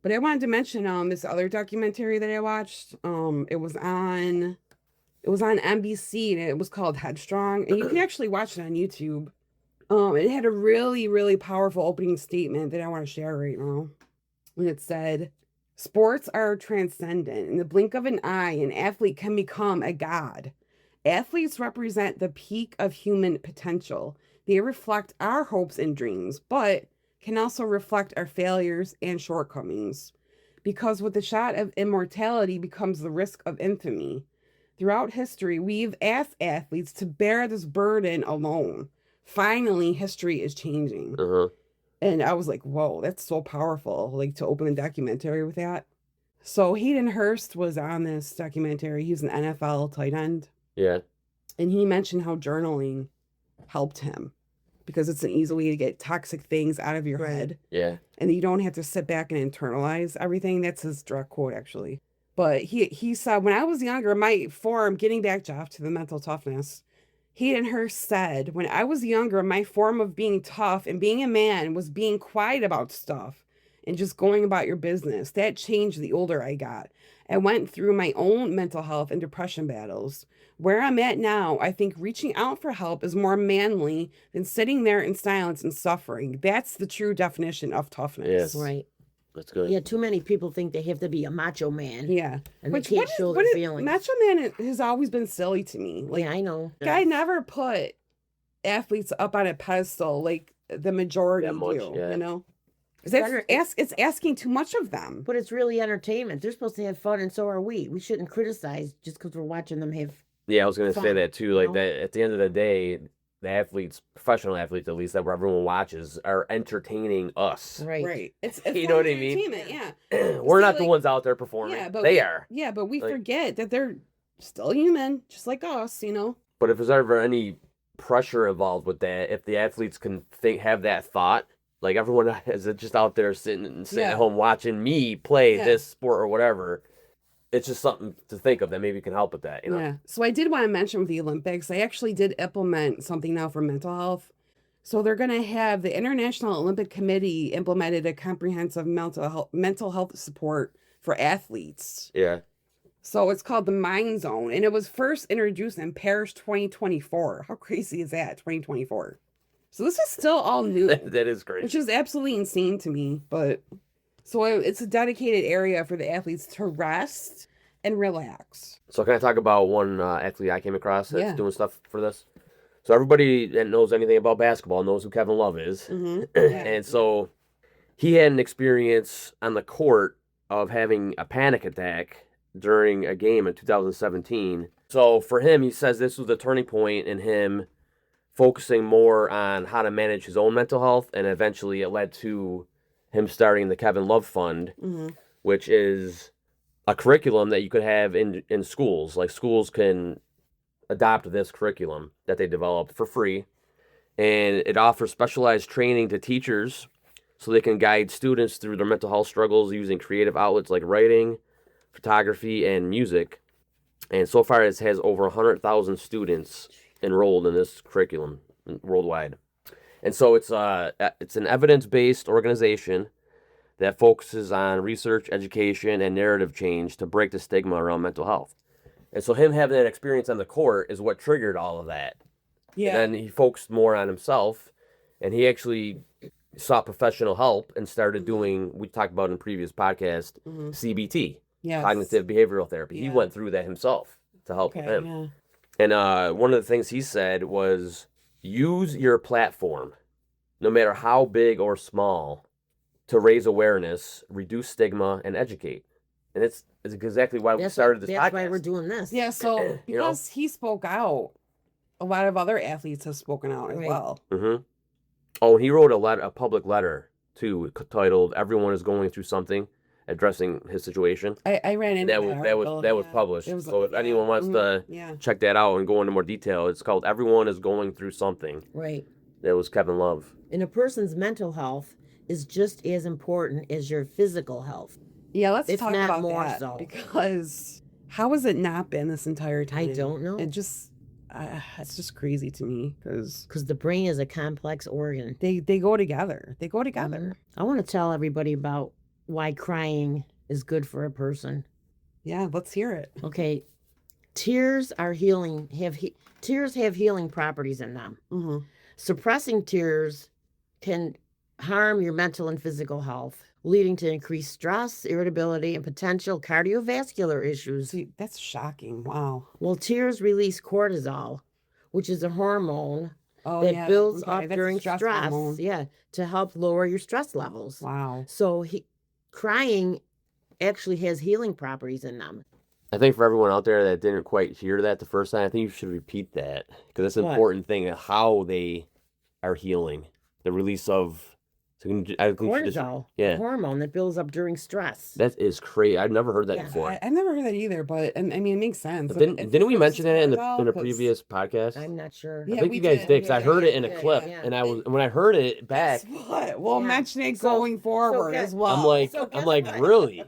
But I wanted to mention this other documentary that I watched. It was on NBC, and it was called Headstrong. And you can actually watch it on YouTube. It had a really, really powerful opening statement that I want to share right now. And it said, "Sports are transcendent. In the blink of an eye, an athlete can become a god. Athletes represent the peak of human potential. They reflect our hopes and dreams, but can also reflect our failures and shortcomings. Because with the shot of immortality becomes the risk of infamy. Throughout history, we've asked athletes to bear this burden alone. Finally, history is changing." And I was like, whoa, that's so powerful, like to open a documentary with that. So Hayden Hurst was on this documentary. He was an NFL tight end. Yeah. And he mentioned how journaling helped him, because it's an easy way to get toxic things out of your head. Yeah. And you don't have to sit back and internalize everything. That's his direct quote, actually. But he said, when I was younger, my form, getting back, Jeff, to the mental toughness, Hayden Hurst said, when I was younger, my form of being tough and being a man was being quiet about stuff and just going about your business. That changed the older I got. I went through my own mental health and depression battles. Where I'm at now, I think reaching out for help is more manly than sitting there in silence and suffering. That's the true definition of toughness. Yes. Right. That's good. Yeah, too many people think they have to be a macho man. Yeah. And they can't show their feelings. Macho man has always been silly to me. Like, yeah, I know. I never put athletes up on a pedestal like the majority do, you know? It's asking too much of them. But it's really entertainment. They're supposed to have fun, and so are we. We shouldn't criticize just because we're watching them have Yeah, I was going to say that too. Like know? that, at the end of the day, the athletes, professional athletes at least, that everyone watches, are entertaining us. Right. It's you know what I mean? Yeah. We're not the ones out there performing. Yeah, but they are. Yeah, but we forget that they're still human, just like us, you know? But if there's ever any pressure involved with that, if the athletes can have that thought, Like everyone is just out there sitting at home watching me play this sport or whatever. It's just something to think of that maybe can help with that, you know? Yeah. So I did want to mention with the Olympics, I actually did implement something now for mental health. So they're going to have the International Olympic Committee implemented a comprehensive mental health support for athletes. Yeah. So it's called the Mind Zone, and it was first introduced in Paris 2024. How crazy is that? 2024. So this is still all new. That is crazy. Which is absolutely insane to me. But so it's a dedicated area for the athletes to rest and relax. So can I talk about one athlete I came across that's doing stuff for this? So everybody that knows anything about basketball knows who Kevin Love is. Mm-hmm. Yeah. And so he had an experience on the court of having a panic attack during a game in 2017. So for him, he says this was a turning point in him focusing more on how to manage his own mental health, and eventually it led to him starting the Kevin Love Fund, which is a curriculum that you could have in schools. Like schools can adopt this curriculum that they developed for free, and it offers specialized training to teachers so they can guide students through their mental health struggles using creative outlets like writing, photography, and music. And so far it has over 100,000 students enrolled in this curriculum worldwide. And so it's an evidence-based organization that focuses on research, education, and narrative change to break the stigma around mental health. And so him having that experience on the court is what triggered all of that. Yeah. And he focused more on himself, and he actually sought professional help and started doing, we talked about in previous podcast, CBT, cognitive behavioral therapy. He went through that himself to help him. Yeah. And one of the things he said was, use your platform, no matter how big or small, to raise awareness, reduce stigma, and educate. And it's exactly why we started this podcast. That's why we're doing this. Yeah, so because he spoke out, a lot of other athletes have spoken out as well. Mm-hmm. Oh, he wrote a public letter, too, titled "Everyone is Going Through Something," addressing his situation. I ran into that was published. So if anyone wants to check that out and go into more detail, it's called "Everyone is Going Through Something." Right. That was Kevin Love. And a person's mental health is just as important as your physical health. Yeah, let's talk about that. So. Because how has it not been this entire time? I don't know. It's just crazy to me because the brain is a complex organ. They go together. They go together. I want to tell everybody about why crying is good for a person. Yeah, let's hear it. Okay, tears are healing. Tears have healing properties in them. Mm-hmm. Suppressing tears can harm your mental and physical health, leading to increased stress, irritability, and potential cardiovascular issues. See, that's shocking. Wow. Well, tears release cortisol, which is a hormone that builds up during stress. Yeah, to help lower your stress levels. Wow. So crying actually has healing properties in them. I think for everyone out there that didn't quite hear that the first time, I think you should repeat that because it's an important thing of how they are healing. The release of cortisol, a hormone that builds up during stress. That is crazy. I've never heard that before. I've never heard that either, but I mean, it makes sense. Didn't we mention that in a previous podcast? I'm not sure. I think you guys did because I heard it in a clip, and when I heard it back. Guess what? We'll mention it going forward as well. I'm like, really?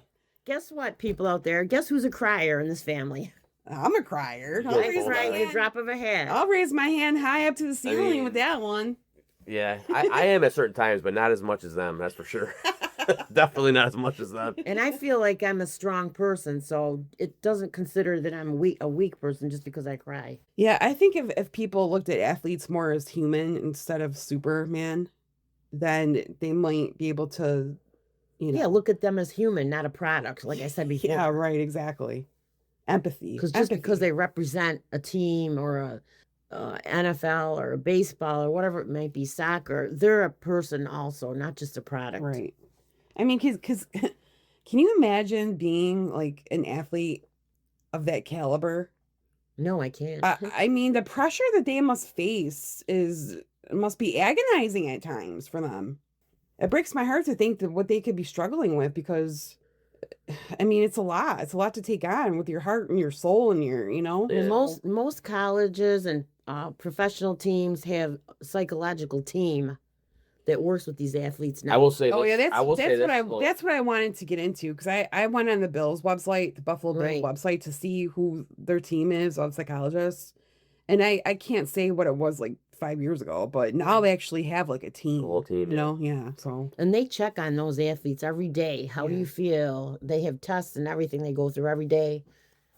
Guess what, people out there? Guess who's a crier in this family? I'm a crier. I'll raise my hand. A drop of a hat. I'll raise my hand high up to the ceiling with that one. Yeah, I am at certain times, but not as much as them, that's for sure. Definitely not as much as them. And I feel like I'm a strong person, so it doesn't consider that I'm a weak person just because I cry. Yeah, I think if people looked at athletes more as human instead of Superman, then they might be able to, Yeah, look at them as human, not a product, like I said before. Yeah, right, exactly. Empathy. Because just because they represent a team or a NFL or a baseball or whatever it might be, soccer, they're a person also, not just a product. Right. I mean, because can you imagine being like an athlete of that caliber? No, I can't. I mean, the pressure that they must face must be agonizing at times for them. It breaks my heart to think that what they could be struggling with because, I mean, it's a lot. It's a lot to take on with your heart and your soul and your, Yeah. Most colleges and professional teams have a psychological team that works with these athletes now. I will say this. Oh yeah, I will say this. that's what I wanted to get into, because I went on the Bills website, the Buffalo Bills Right. website, to see who their team is of psychologists, and I can't say what it was like 5 years ago, but now they actually have like a team. A whole team, you yeah. know, yeah. So And they check on those athletes every day. How do Yeah. you feel? They have tests and everything they go through every day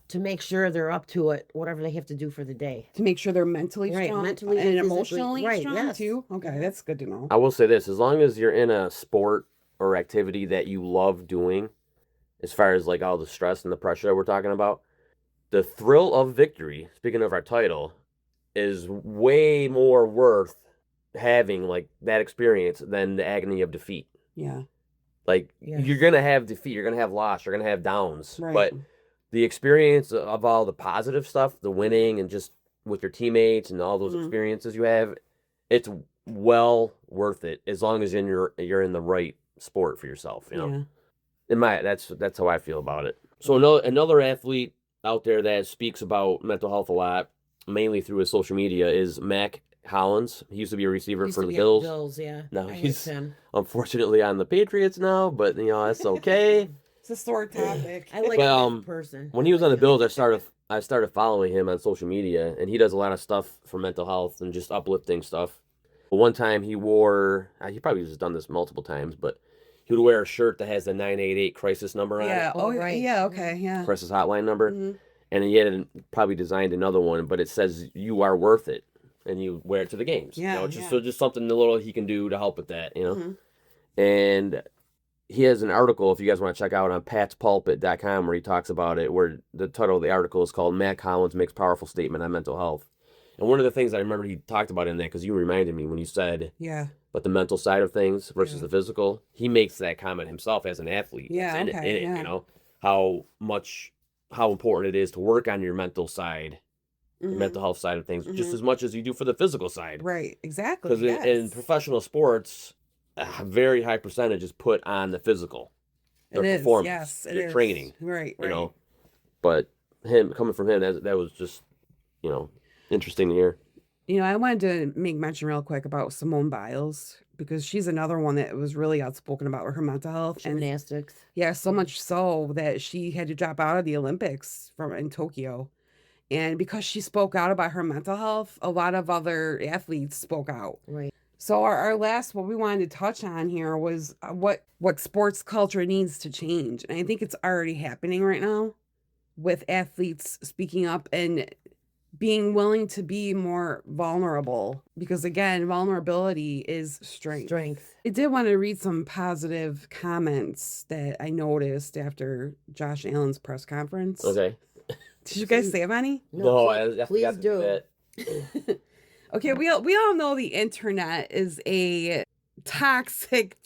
to make sure they're up to it, whatever they have to do for the day. to make sure they're mentally Right, strong mentally and and physically- emotionally right, strong yes. too. Okay, that's good to know. I will say this: as long as you're in a sport or activity that you love doing, as far as like all the stress and the pressure that we're talking about, the thrill of victory, speaking of our title, is way more worth having like that experience than the agony of defeat. Yeah, Like Yes. you're gonna have defeat, you're gonna have loss, you're gonna have downs, right. but the experience of all the positive stuff, the winning and just with your teammates and all those Mhm. experiences you have, it's well worth it as long as you're in the right sport for yourself, you know. Yeah. That's how I feel about it. So another athlete out there that speaks about mental health a lot, mainly through his social media, is Mac Hollins. He used to be a receiver Used for to the be Bills. Bills, yeah. Now I liked he's him. unfortunately on the Patriots now, but that's okay. It's a sore topic. I like But, him as a person. When he was on the Bills, I started following him on social media, and he does a lot of stuff for mental health and just uplifting stuff. But one time he probably just done this multiple times, but he would wear a shirt that has the 988 crisis number on Yeah. it, Oh, right. yeah. Okay. Yeah. crisis hotline number, Mhm. and he had probably designed another one, but it says "You are worth it," and you wear it to the games. Yeah, Just something little he can do to help with that, Mhm. And he has an article, if you guys want to check out, on patspulpit.com, where he talks about it, where the title of the article is called Matt Collins Makes Powerful Statement on Mental Health. And one of the things I remember he talked about in that, because you reminded me when you said Yeah. but the mental side of things versus Yeah. the physical, he makes that comment himself as an athlete. Yeah, in okay, it, yeah. how important it is to work on your mental side, the Mhm. mental health side of things, just Mhm. as much as you do for the physical side. Right. Exactly. Because in Yes. professional sports, a very high percentage is put on the physical. It Their is. performance, Yes. It your is. training, Right. you Right. know. But coming from him, that was just, interesting to hear. I wanted to make mention real quick about Simone Biles, because she's another one that was really outspoken about her mental health. And Gymnastics. yeah, so much so that she had to drop out of the Olympics in Tokyo. And because she spoke out about her mental health, a lot of other athletes spoke out. Right. So our last, what we wanted to touch on here was what sports culture needs to change. And I think it's already happening right now with athletes speaking up and being willing to be more vulnerable, because again, vulnerability is strength. I did want to read some positive comments that I noticed after Josh Allen's press conference. Okay. Did you guys save any? No, please, I please forgot to do do. that. Okay, we all know the internet is a toxic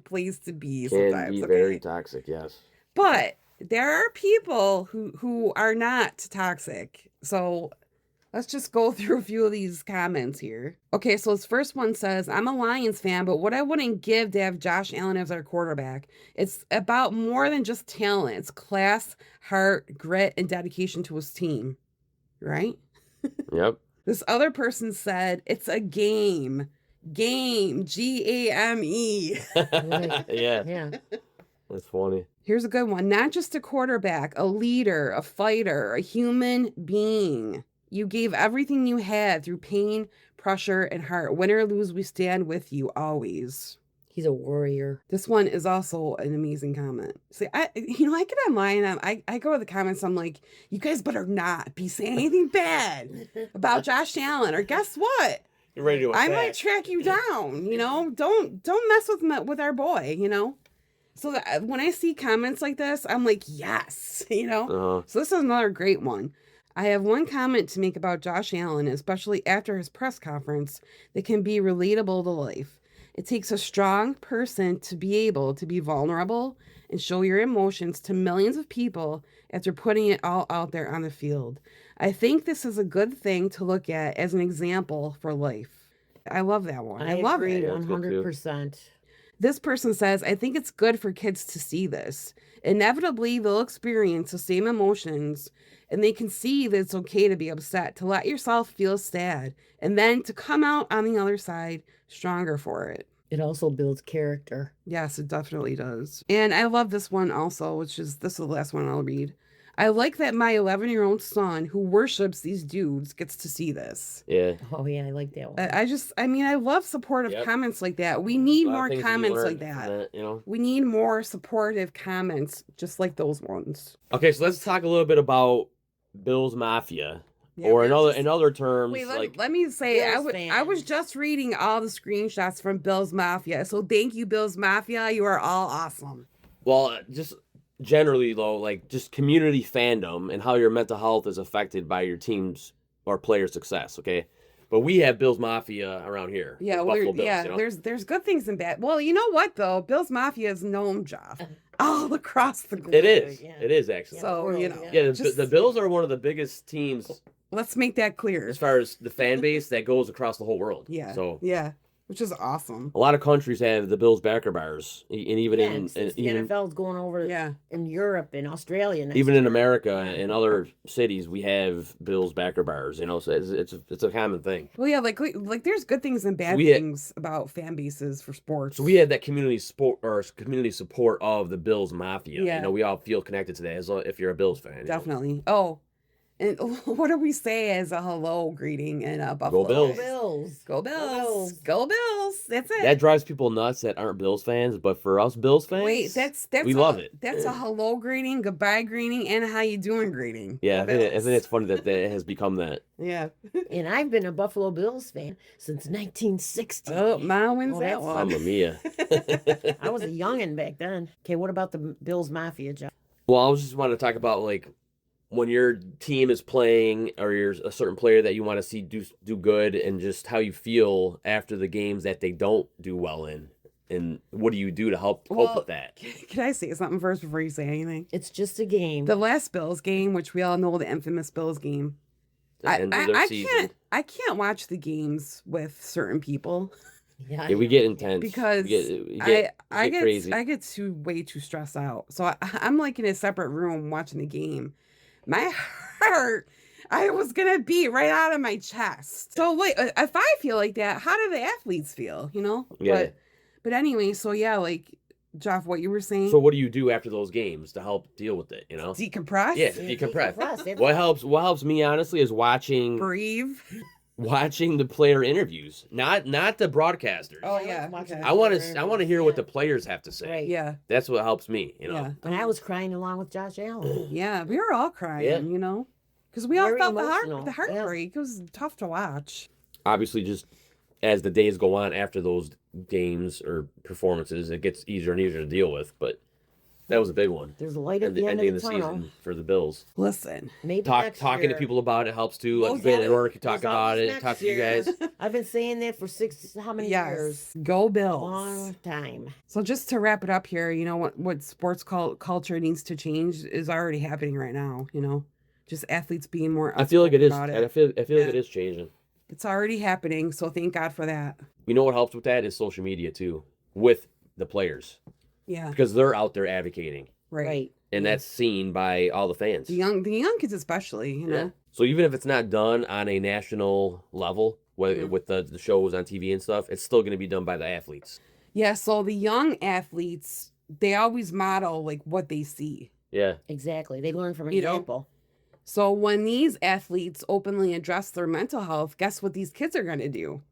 place to be Can sometimes. be Okay? very toxic, yes. But there are people who are not toxic. So let's just go through a few of these comments here. Okay, so this first one says, I'm a Lions fan, but what I wouldn't give to have Josh Allen as our quarterback. It's about more than just talent. It's class, heart, grit, and dedication to his team. Right? Yep. This other person said, it's a game. Game. G-A-M-E. Right. Yeah. Yeah. That's funny. Here's a good one. Not just a quarterback, a leader, a fighter, a human being. You gave everything you had through pain, pressure, and heart. Win or lose, we stand with you always. He's a warrior. This one is also an amazing comment. See, I get online and I go to the comments. I'm like, you guys better not be saying anything bad about Josh Allen, or guess what? You're ready to I attack. might track you down. Don't mess with our boy. So that when I see comments like this, I'm like, yes. Uh-huh. So this is another great one. I have one comment to make about Josh Allen, especially after his press conference, that can be relatable to life. It takes a strong person to be able to be vulnerable and show your emotions to millions of people after putting it all out there on the field. I think this is a good thing to look at as an example for life. I love that one. I love agree it. Yeah, it's good too. 100%. This person says, I think it's good for kids to see this. Inevitably, they'll experience the same emotions, and they can see that it's okay to be upset, to let yourself feel sad, and then to come out on the other side stronger for it. It also builds character. Yes, it definitely does. And I love this one also, this is the last one I'll read. I like that my 11-year-old son, who worships these dudes, gets to see this. Yeah. Oh, yeah, I like that one. I love supportive Yep. comments like that. We need A lot of more things you comments learn like from that. you know. We need more supportive comments just like those ones. Okay, so let's talk a little bit about Bills Mafia, Yeah, or we're in other terms, Wait, like let me say, Bills I was fans. just reading all the screenshots from Bills Mafia. So thank you, Bills Mafia. You are all awesome. well, just generally though, like just community fandom and how your mental health is affected by your team's or player success. Okay, but we have Bills Mafia around here. Yeah, Buffalo Bills. You know? there's good things and bad. Well, you know what though? Bills Mafia is known, Jeff, all across the globe. It is. Yeah. It is actually. So you know, Yeah, just- the Bills are one of the biggest teams let's make that clear. as far as the fan base that goes across the whole world. Yeah. So Yeah, which is awesome. a lot of countries have the Bills backer bars, and even Yeah, in since the even NFL's going over Yeah. in Europe and Australia. next even in year. America and other cities, we have Bills backer bars. You know, so it's a common thing. Well, yeah, like there's good things and bad we had- things about fan bases for sports. So we had that community support of the Bills Mafia. Yeah. You know, we all feel connected to that as if you're a Bills fan. you know. Definitely. Oh, and what do we say as a hello greeting in Buffalo? Bills. Bills. Go Bills! Bills. Go Bills! That's it. That drives people nuts that aren't Bills fans, but for us Bills fans, Wait, that's we love it. That's a hello greeting, goodbye greeting, and a how you doing greeting. Yeah, Go I think Bills. it's funny that it has become that. Yeah. And I've been a Buffalo Bills fan since 1960. Oh, Ma wins Oh, that that's one. Mamma mia. I was a youngin' back then. Okay, what about the Bills Mafia, Jeff? Well, I was just wanting to talk about like when your team is playing or you're a certain player that you want to see do good, and just how you feel after the games that they don't do well in, and what do you do to help cope Well, with that? Can I say something first before you say anything? It's just a game. The last Bills game, which we all know, the infamous Bills game. The end of their season. I can't watch the games with certain people Yeah, Yeah, we get intense because we I get crazy. get way too stressed out. So I'm like in a separate room watching the game. My heart, I was gonna beat right out of my chest. So wait, if I feel like that, how do the athletes feel? You know? Yeah. But anyway, so yeah, like Jeff, what you were saying. So what do you do after those games to help deal with it? You know? Decompress. Yeah, Yeah, decompress. decompress. What helps me honestly is watching Breathe. the player interviews, not the broadcasters. Oh Yeah, yeah. watch okay. it. I want to hear what the players have to say. Right. Yeah. That's what helps me, you know. Yeah. And I was crying along with Josh Allen. Yeah, we were all crying, Yeah. you know, because we all Very felt emotional, the yeah. heartbreak. It was tough to watch. Obviously, just as the days go on after those games or performances, it gets easier and easier to deal with. But that was a big one. There's a light at And the end ending of the the tunnel. season for the Bills. Listen, Maybe Talking next to year. people about it helps too. Oh, Like being yeah. at work, you talk There's about always it, talk next to you year. guys. I've been saying that for how many years? yes, go Bills. Long time. So just to wrap it up here, you know what sports culture needs to change is already happening right now. You know, just athletes being more. I feel like it is. outspoken And about I feel like Yeah. it is changing. It's already happening. So thank God for that. You know what helps with that is social media too, with the players, Yeah, because they're out there advocating, right. Right. and that's seen by all the fans. The young kids especially. You know. Yeah. So even if it's not done on a national level, Mhm. with the shows on TV and stuff, it's still going to be done by the athletes. Yeah. So the young athletes, they always model like what they see. Yeah. Exactly. They learn from You know? example. So when these athletes openly address their mental health, guess what these kids are going to do?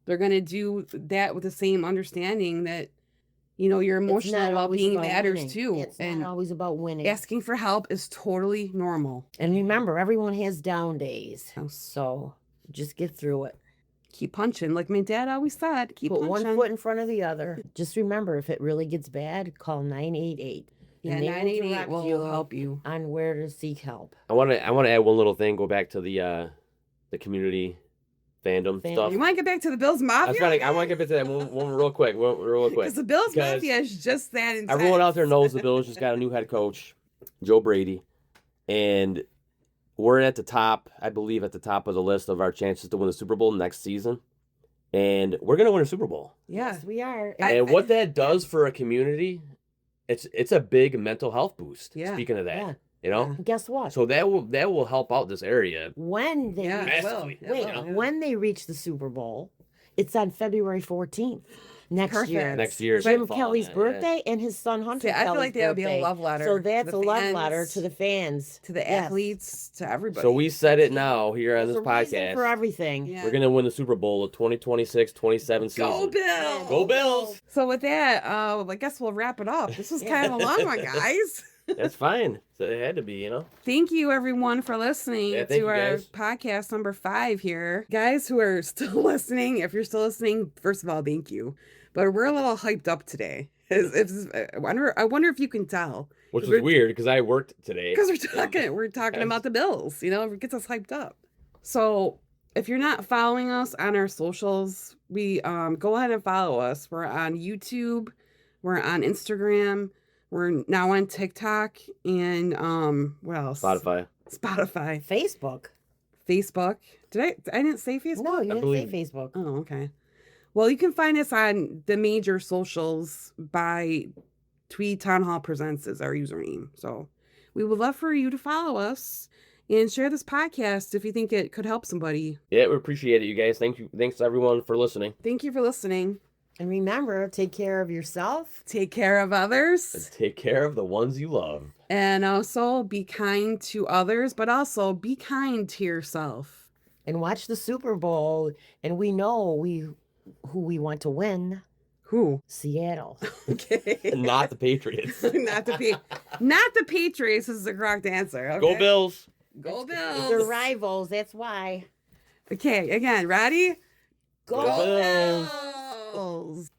They're going to do that with the same understanding that, you know, your It's emotional not always well-being about matters winning. too. It's And not always about winning. asking for help is totally normal. And remember, everyone has down days. Yes. So just get through it. Keep punching. Like my dad always said, keep Put punching. one foot in front of the other. Just remember, if it really gets bad, call 988. Yeah, And they 988 direct will you help you. on where to seek help. I want to add one little thing. Go back to the community fandom stuff. You want to get back to the Bills I Mafia? want to get back to that one real quick. Real quick. Because the Bills Because Mafia is just that intense. Everyone out there knows the Bills just got a new head coach, Joe Brady, and we're at the top, I believe, at the top of the list of our chances to win the Super Bowl next season, and we're gonna win a Super Bowl. Yeah. Yes, we are. And what that does for a community, it's a big mental health boost. Yeah. Speaking of that, Yeah. you know, And guess what? so that will help out this area When they Yeah, reach, it will. massively. It wait, will, yeah. when they reach the Super Bowl, it's on February 14th. Next year. Perfect. Next year. Jim fall, Kelly's yeah. birthday and his son Hunter See, I feel Kelly's like that would be a birthday. love letter So to that's the a love fans, letter to the fans. to the Yes. athletes, to everybody. So we said it now here on There's this a reason podcast. for everything. Yeah. We're going to win the Super Bowl of 2026-27 season. Go Bills! Go Bills! So with that, I guess we'll wrap it up. This was kind of a long one, guys. That's fine. So it had to be, you know. Thank you, everyone, for listening Yeah, thank to you, our guys. podcast number 5 here. Guys who are still listening, if you're still listening, first of all, thank you. But we're a little hyped up today. I wonder if you can tell. Which is weird because I worked today. Because we're talking about the Bills, you know, it gets us hyped up. So if you're not following us on our socials, we go ahead and follow us. We're on YouTube, we're on Instagram, we're now on TikTok, and what else? Spotify. Facebook. I didn't say Facebook? No, you didn't believe- say Facebook. Oh, okay. Well, you can find us on the major socials by Tweed Townhall Presents is our username. So we would love for you to follow us and share this podcast if you think it could help somebody. Yeah, we appreciate it, you guys. Thank you. Thanks everyone for listening. Thank you for listening. And remember, take care of yourself. Take care of And others. take care of the ones you love. And also be kind to others, but also be kind to yourself. And watch the Super Bowl. And we know who we want to win. Who? Seattle. Okay. Not the Patriots. not the Patriots is the correct answer. Okay? Go Bills. Go They're Bills. rivals. That's why. Okay, again, ready? Go Bills. Bills.